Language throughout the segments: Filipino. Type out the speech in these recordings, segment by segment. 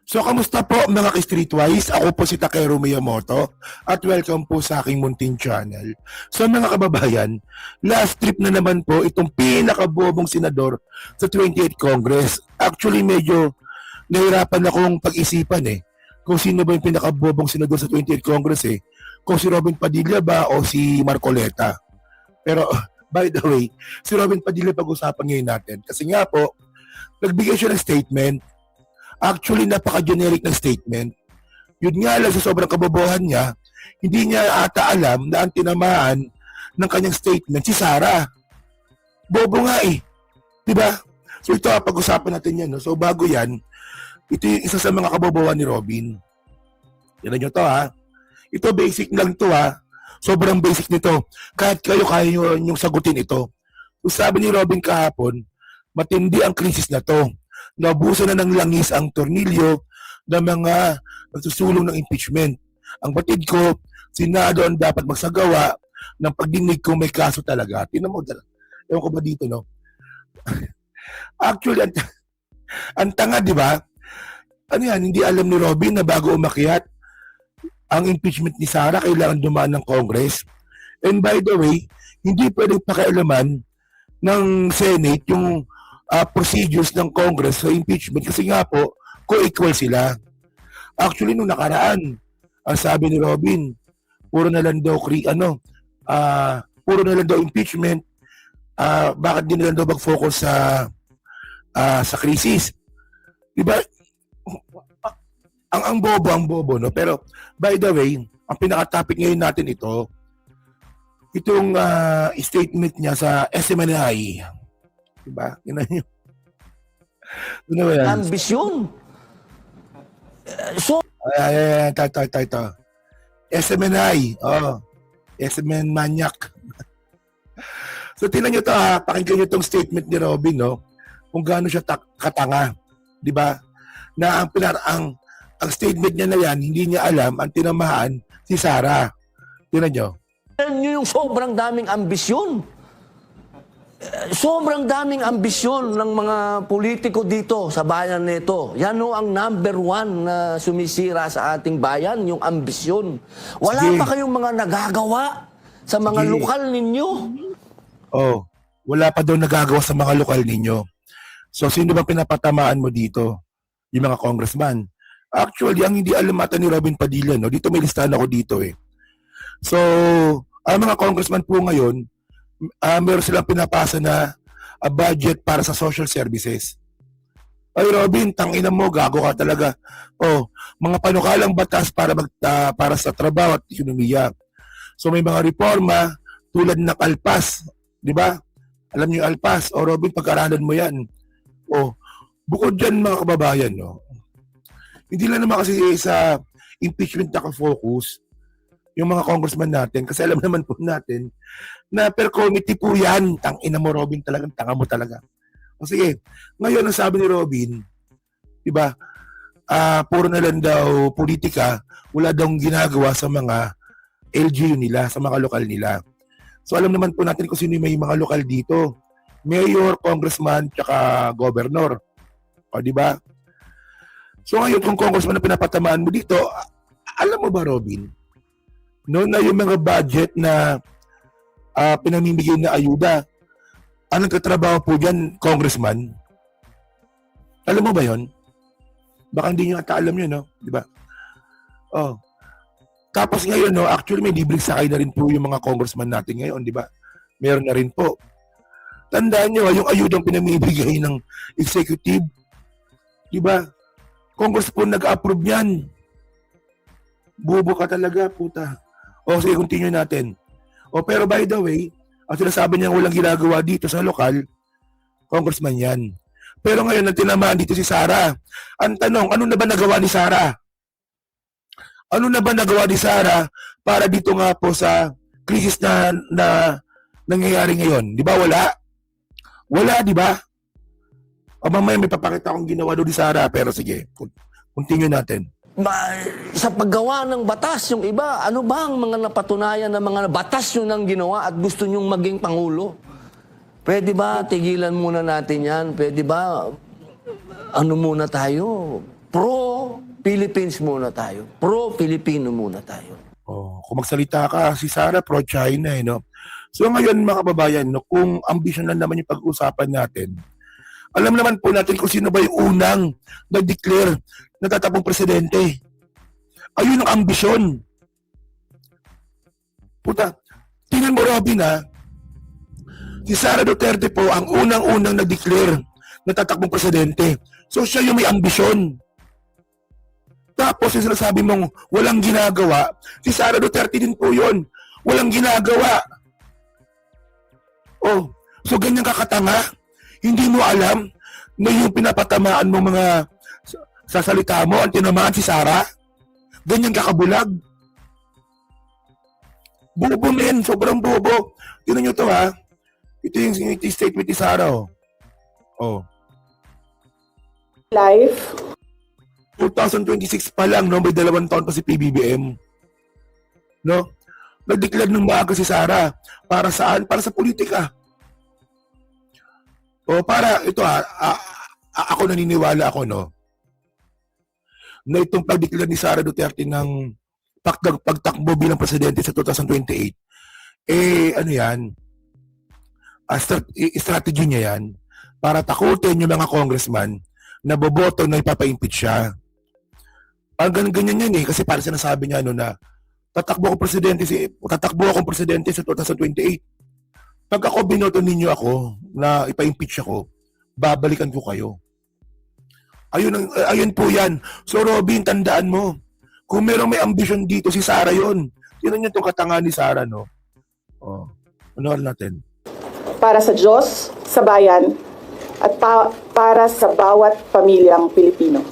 So, kamusta po mga ka-Streetwise? Ako po si Takero Miyamoto at welcome po sa aking munting channel. So mga kababayan, last trip na naman po itong pinakabobong senador sa 28th Congress. Actually, medyo nahirapan akong pag-isipan kung sino ba yung pinakabobong senador sa 28th Congress Kung si Robin Padilla ba o si Marcoleta. Pero by the way, si Robin Padilla pag-usapan ngayon natin. Kasi nga po, nagbigay siya ng statement. Actually, napaka-generic na statement. Yun nga lang sa sobrang kabobohan niya, hindi niya ata alam na ang tinamaan ng kanyang statement si Sara. Bobo nga Diba? So ito, pag-usapan natin yan. No? So bago yan, ito yung isa sa mga kabobohan ni Robin. Yan nyo to Ito basic lang to Sobrang basic nito. Kahit kayo kaya nyo sagutin ito. So sabi ni Robin kahapon, matindi ang krisis na to. Naubusan na ng langis ang tornilyo ng mga nagsusulong ng impeachment. Ang batid ko, Senado ang dapat magsagawa ng pagdinig kung may kaso talaga. Tinan mo, ewan ko ba dito, no? Actually, ang tanga, di ba? Ano yan, hindi alam ni Robin na bago umakyat, ang impeachment ni Sara kailangan dumaan ng Congress. And by the way, hindi pwedeng pakialaman ng Senate yung procedures ng Congress sa impeachment kasi nga po, co-equal sila. Actually, nung nakaraan, ang sabi ni Robin, puro na lang daw puro na lang daw impeachment, bakit din na lang daw mag-focus sa krisis. Diba? Ang bobo, no? Pero, by the way, ang pinaka-topic ngayon natin itong statement niya sa SMNI. Diba? Yun na yun. Ano ba yan? Ambisyon. So, ito. SMNI. SMN Maniac. So, tingnan nyo ito pakinggan nyo itong statement ni Robin, no? Kung gaano siya katanga. Diba? Na ang statement niya na yan, hindi niya alam ang tinamahan si Sara. Tingnan nyo. yung sobrang daming ambisyon. Sobrang daming ambisyon ng mga politiko dito sa bayan nito. Yan ang number one na sumisira sa ating bayan, yung ambisyon. Wala Sige. pa kayong mga nagagawa sa mga Sige. lokal ninyo. Wala pa daw nagagawa sa mga lokal ninyo. So, sino ba pinapatamaan mo dito? Yung mga congressman. Actually, ang hindi alam ata ni Robin Padilla, no? Dito may listahan ako dito So, ang mga congressman po ngayon, meron silang pinapasa na budget para sa social services. Ay Robin, tangina mo, gago ka talaga. Mga panukalang batas para sa trabaho at ekonomiya. So may mga reforma tulad ng Alpas, di ba? Alam niyo yung Alpas. Robin, pag-aralan mo yan. Bukod dyan mga kababayan, no? Hindi lang naman kasi sa impeachment naka-focus yung mga congressman natin kasi alam naman po natin na per committee po yan. Tangina mo, Robin, talagang tanga mo talaga. Sige, ngayon ang sabi ni Robin, diba, puro na lang daw politika, wala daw ginagawa sa mga LGU nila, sa mga lokal nila. So alam naman po natin kung sino may mga lokal dito. Mayor, congressman, tsaka governor. Diba? So ngayon kung congressman na pinapatamaan mo dito, alam mo ba, Robin, noon na yung mga budget na pinamimigay na ayuda, anong katrabaho po dyan, congressman? Alam mo ba yon? Baka hindi nyo ata alam yun, no? Diba? Tapos ngayon, no, actually may libreng sakay na rin po yung mga congressman natin ngayon, di ba? Meron na rin po. Tandaan nyo, yung ayudang pinamimigay ng executive, di ba? Congress po nag-approve yan. Bubo ka talaga, puta. Sige, continue natin. Pero by the way, ang sinasabi niya walang ginagawa dito sa lokal, congressman yan. Pero ngayon, ang tinamaan dito si Sara. Ang tanong, ano na ba nagawa ni Sara? Ano na ba nagawa ni Sara para dito nga po sa krisis na nangyayari ngayon? Di ba wala? Wala, di ba? Mamaya may papakita akong ginawa doon ni Sara, pero sige, continue natin. Sa paggawa ng batas, yung iba, ano ba ang mga napatunayan na mga batas yun ang ginawa at gusto nyong maging Pangulo? Pwede ba tigilan muna natin yan? Pwede ba ano muna tayo? Pro Philippines muna tayo. Pro-Filipino muna tayo. Oh, kung magsalita ka, si Sara pro-China eh, no? So ngayon mga kababayan, no, kung ambisyon lang naman yung pag-uusapan natin, alam naman po natin kung sino ba yung unang nag-declare na tatakbong presidente. Ayun ang ambisyon. Puta, tingnan mo Robin ha, si Sara Duterte po ang unang-unang nag-declare na tatakbong presidente. So siya yung may ambisyon. Tapos yung sinasabi mong walang ginagawa, si Sara Duterte din po yun. Walang ginagawa. Oh, so ganyan kakatanga. Hindi mo alam na yung pinapatamaan mo mga sa salita mo, ang tinamaan si Sara. Ganyan kakabulag. Bobo men, sobrang bobo. Tignan nyo to ha. Ito yung statement ni Sara oh. Oh. Life. 2026 pa lang, no? May 2 taon pa si PBBM. No? Nag-declare ng maaga si Sara. Para saan? Para sa politika. O para, ito ako naniniwala ako, no? Na itong pag-declare ni Sara Duterte ng pagtakbo bilang presidente sa 2028, ano yan? Strategy niya yan para takutin yung mga congressman na boboto na ipapa-impeach siya. Parang ganyan yan eh. Kasi parang sinasabi niya na tatakbo akong presidente sa 2028. Pag ako binoto ninyo ako na ipa-impeach ako, babalikan ko kayo. Ayun po yan. So Robin, tandaan mo, kung merong may ambisyon dito, si Sara yun. Yun yung itong katanga ni Sara, no? Oh, unahan natin. Para sa Diyos, sa bayan, at para sa bawat pamilyang Pilipino.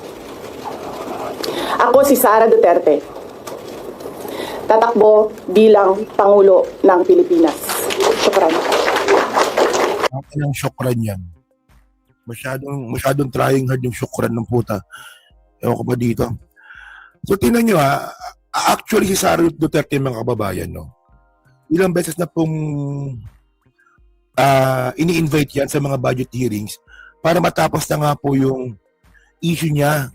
Ako si Sara Duterte. Tatakbo bilang Pangulo ng Pilipinas. Syukran. Ang syukran yan. Masyadong trying hard yung syukran ng puta. Ewan ko ba dito? So tingnan nyo actually si Sara Duterte mga kababayan, no? Ilang beses na pong ini-invite yan sa mga budget hearings para matapos na nga po yung issue niya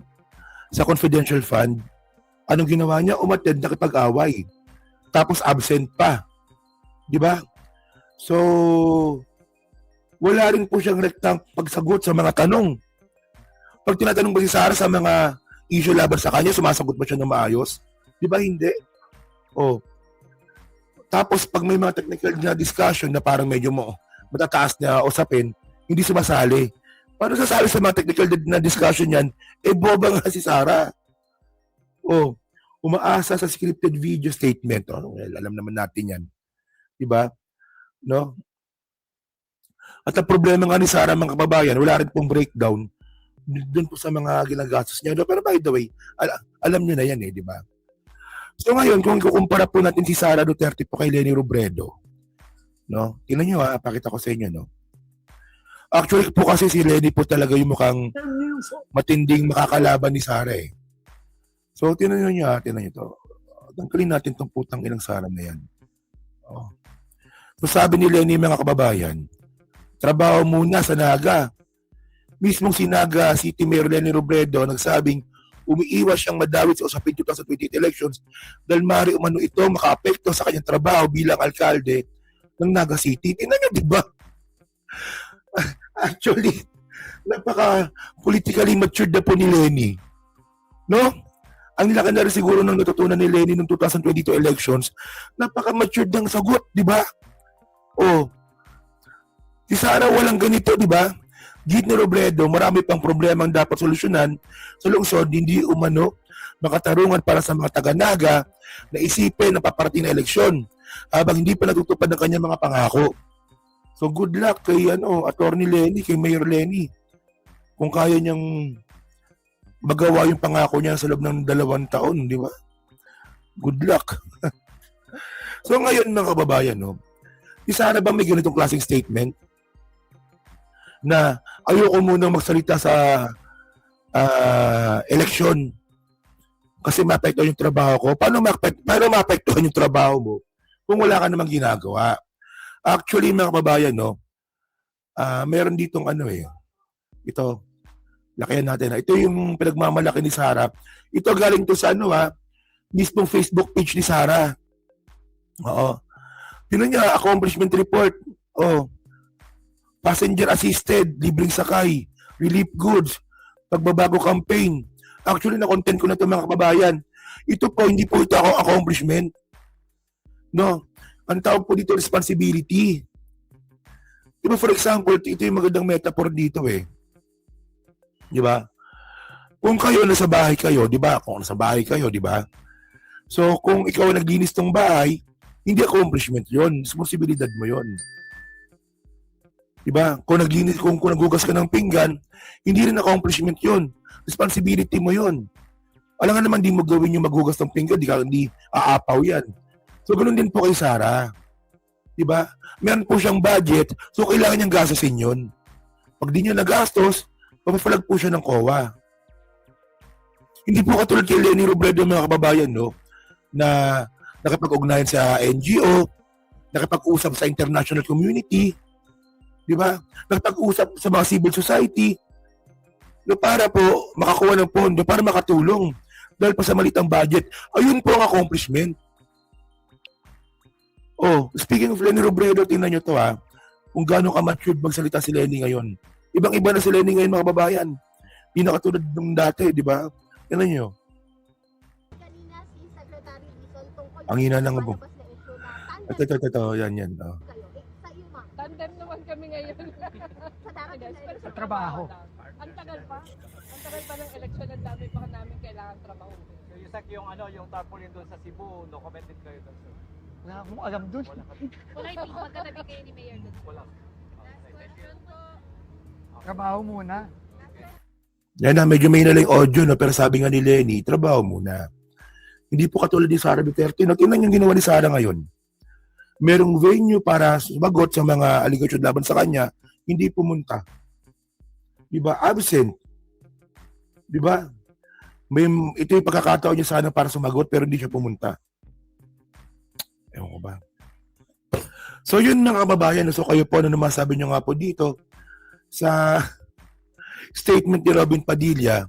sa confidential fund. Anong ginawa niya? Umattend, nakipag-away. Tapos absent pa. Di ba? So, wala rin po siyang rektang pagsagot sa mga tanong. Pag tinatanong ba si Sara sa mga issue laban sa kanya, sumasagot ba siya ng maayos? Di ba hindi? Oh. Tapos pag may mga technical na discussion na parang medyo matataas na usapin, hindi sumasali. Paano sasali sa mga technical na discussion yan? Boba nga si Sara. Oh, umaasa sa scripted video statement. Oh, well, alam naman natin yan. Diba? No? At ang problema nga ni Sara, mga kababayan, wala rin pong breakdown doon po sa mga ginagastos niya. No? Pero by the way, alam niyo na yan di ba? So ngayon, kung ikukumpara po natin si Sara Duterte po kay Leni Robredo, no? Tingnan niyo pakita ko sa inyo, no? Actually po kasi si Leni po talaga yung mukhang matinding makakalaban ni Sara eh. So tingnan niyo to. Tanggalin natin tong putang inang Sara na yan. Oh. So sabi ni Leni mga kababayan, trabaho muna sa Naga. Mismong si Naga City Mayor Leni Robredo nagsabing umiiwas siyang madawit sa usapin 2028 elections dahil maaari umano ito makaapekto sa kanyang trabaho bilang alkalde ng Naga City. Tingnan niyo, di ba? Actually, napaka-politically matured na po ni Leni. No? Ang laki na rin siguro ng natutunan ni Leni noong 2022 elections, napaka-matured ng sagot, di ba? Oh. Si Sara walang ganito, di ba? Git ni Robredo, marami pang problema ang dapat solusyonan sa lungsod, hindi umano makatarungan para sa mga taga-Naga na isipin na paparating na eleksyon habang hindi pa natutupad ng kanyang mga pangako. So good luck kay Attorney Leni, kay Mayor Leni. Kung kaya niyang magawa yung pangako niya sa loob ng 2 taon, di ba? Good luck. So ngayon mga kababayan, si Sara ba may ganitong klaseng statement? Na ayoko munang magsalita sa eleksyon kasi maapektuhan yung trabaho ko. Paano maapektuhan yung trabaho mo kung wala ka namang ginagawa? Actually, mga kababayan, meron ditong ito, Lakihan natin. Ito yung pinagmamalaki ni Sara. Ito galing to sa mismong Facebook page ni Sara. Oo. Tingnan niya, accomplishment report. Oh. Passenger assisted, libreng sakay, relief goods, pagbabago campaign. Actually, na-content ko na ito mga kababayan. Ito po, hindi po ito ako accomplishment. No? Ang tawag po dito, responsibility. Diba, for example, ito yung magandang metaphor dito eh. Diba? Kung kayo nasa bahay kayo, diba? Kung nasa bahay kayo, diba? So, kung ikaw naglinis ng bahay, hindi accomplishment yon, responsibilidad mo yon. Diba? Kung nagugas ka ng pinggan, hindi rin accomplishment yon, responsibility mo yon. Alam nga naman, di mo gawin yung magugas ng pinggan, hindi aapaw yan. So, ganun din po kay Sara. Diba? Meron po siyang budget, so kailangan niyang gastusin yun. Pag di niya nagastos, papafalag po siya ng COA. Hindi po katulad kay Leni Robredo mga kababayan, no? Na nakipag-ugnayan sa NGO, nakipag-usap sa international community, di ba? Nakipag-usap sa mga civil society, no, para po makakuha ng pondo, para makatulong. Dahil pa sa malitang budget, ayun po ang accomplishment. Oh, speaking of Leni Robredo, tingnan nyo to kung gaano ka-matured magsalita si Leni ngayon. Ibang-iba na si Leni ngayon mga kababayan. Hindi na katulad nung dati, di ba? Tingnan nyo. Ang hina ng abo. Ito, yan. Oh. Tandem naman kami ngayon. Sa trabaho. Ang tagal pa. Ang tagal pa ng eleksyon, ang dami pa namin kailangan trabaho. So, yung tarpaulin doon sa Cebu, no comment din kayo doon. Sir. Wala akong alam doon. Wala hindi magkatabi kayo ni Mayor doon. Wala. Trabaho muna. Yan na, medyo may nalang audio, no? Pero sabi nga ni Leni, trabaho muna. Hindi po katulad ni Sara Duterte. Tingnan yung ginawa ni Sara ngayon. Merong venue para sumagot sa mga allegation laban sa kanya, hindi pumunta. Diba? Absent. Diba? Ito yung pagkakataon niya sana para sumagot pero hindi siya pumunta. Ewan ko ba? So yun mga kababayan. So kayo po, ano naman sabi nyo nga po dito sa statement ni Robin Padilla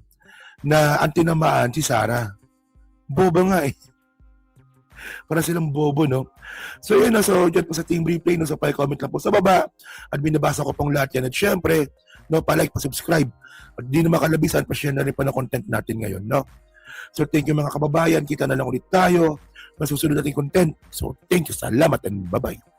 na antinamaan si Sara. Boba nga eh. Para silang bobo, no? So yun na, so dyan po sa Team Replay, no? So pa-comment lang po sa baba at binabasa ko pong lahat yan. At syempre, no, pa-like, pa-subscribe. At di na makalabisan, pa-share na rin pa ng content natin ngayon, no? So thank you mga kababayan. Kita na lang ulit tayo sa susunod nating content. So thank you. Salamat and bye-bye.